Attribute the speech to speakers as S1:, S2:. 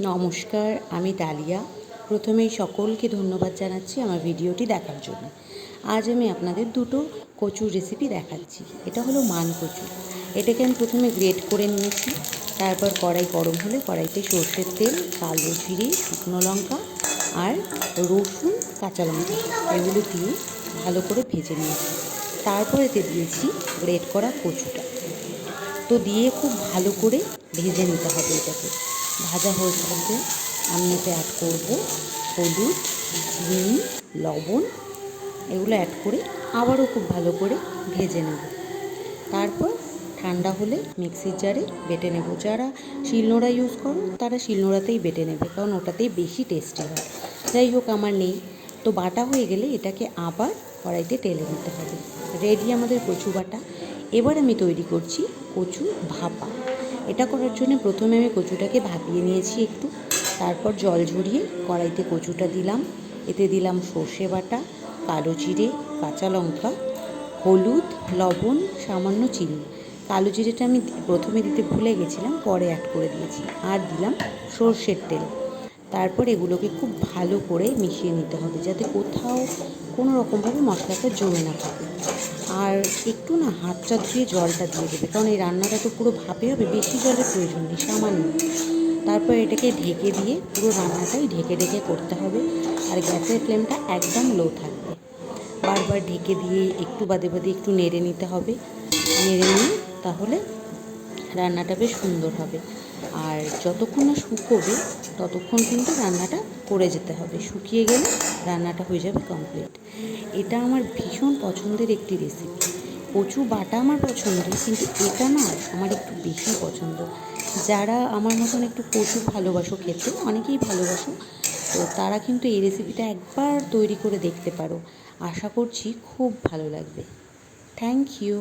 S1: নমস্কার, আমি ডালিয়া। প্রথমেই সকলকে ধন্যবাদ জানাচ্ছি আমার ভিডিওটি দেখার জন্য। আজ আমি আপনাদের দুটো কচুর রেসিপি দেখাচ্ছি। এটা হলো মান কচু। এটাকে আমি প্রথমে গ্রেট করে নিয়েছি। তারপর কড়াই গরম হলে কড়াইতে সর্ষের তেল, কালো জিরে, শুকনো লঙ্কা আর রসুন, কাঁচা লঙ্কা এগুলো দিয়ে ভালো করে ভেজে নিয়েছি। তারপর এতে দিয়েছি গ্রেট করা কচুটা। তো দিয়ে খুব ভালো করে ভেজে নিতে হবে এটাকে। ভাজা হয়ে থাকবে আমি এতে অ্যাড করবো হলুদ, চিনি, লবণ এগুলো অ্যাড করে আবারও খুব ভালো করে ভেজে নেব। তারপর ঠান্ডা হলে মিক্সির জারে বেটে নেব। যারা শিলনোড়া ইউজ করো তারা শিলনোড়াতেই বেটে নেবে, কারণ ওটাতেই বেশি টেস্টি হয়। যাই হোক, আমার নেই। তো বাটা হয়ে গেলে এটাকে আবার কড়াইতে ঢেলে নিতে হবে। রেডি আমাদের কচু বাটা। এবার আমি তৈরি করছি কচু ভাপা। এটা করার জন্য প্রথমে আমি কচুটাকে ভাপিয়ে নিয়েছি একটু। তারপর জল ঝরিয়ে কড়াইতে কচুটা দিলাম। এতে দিলাম সর্ষে বাটা, কালো জিরে, কাঁচা লঙ্কা, হলুদ, লবণ, সামান্য চিনি। কালো জিরেটা আমি প্রথমে দিতে ভুলে গেছিলাম, পরে অ্যাড করে দিয়েছি। আর দিলাম সর্ষের তেল। তারপর এগুলোকে খুব ভালো করে মিশিয়ে নিতে হবে, যাতে কোথাও কোনো রকমভাবে মশলাটা জমে না থাকে। আর একটু না হাতটা ধুয়ে জলটা দিয়ে দেবে, কারণ এই রান্নাটা তো পুরো ভাপে হবে, বেশি জলের প্রয়োজন নেই, সামান্য। তারপর এটাকে ঢেকে দিয়ে পুরো রান্নাটাই ঢেকে ঢেকে করতে হবে। আর গ্যাসের ফ্লেমটা একদম লো থাকবে। বারবার ঢেকে দিয়ে একটু বাদে বাদে একটু নেড়ে নিতে হবে। নেড়ে নিয়ে তাহলে রান্নাটা বেশ সুন্দর হবে। আর যতক্ষণ না শুকোবে ততক্ষণ কিন্তু রান্নাটা করে যেতে হবে। শুকিয়ে গেলে রান্নাটা হয়ে যাবে কমপ্লিট। এটা আমার ভীষণ পছন্দের একটি রেসিপি। কচু বাটা আমার পছন্দ, কিন্তু এটা না আমার একটু বেশি পছন্দ। যারা আমার মতন একটু কচু ভালোবাসো খেতে, অনেকেই ভালোবাসো, তো তারা কিন্তু এই রেসিপিটা একবার তৈরি করে দেখতে পারো। আশা করছি খুব ভালো লাগবে। Thank you.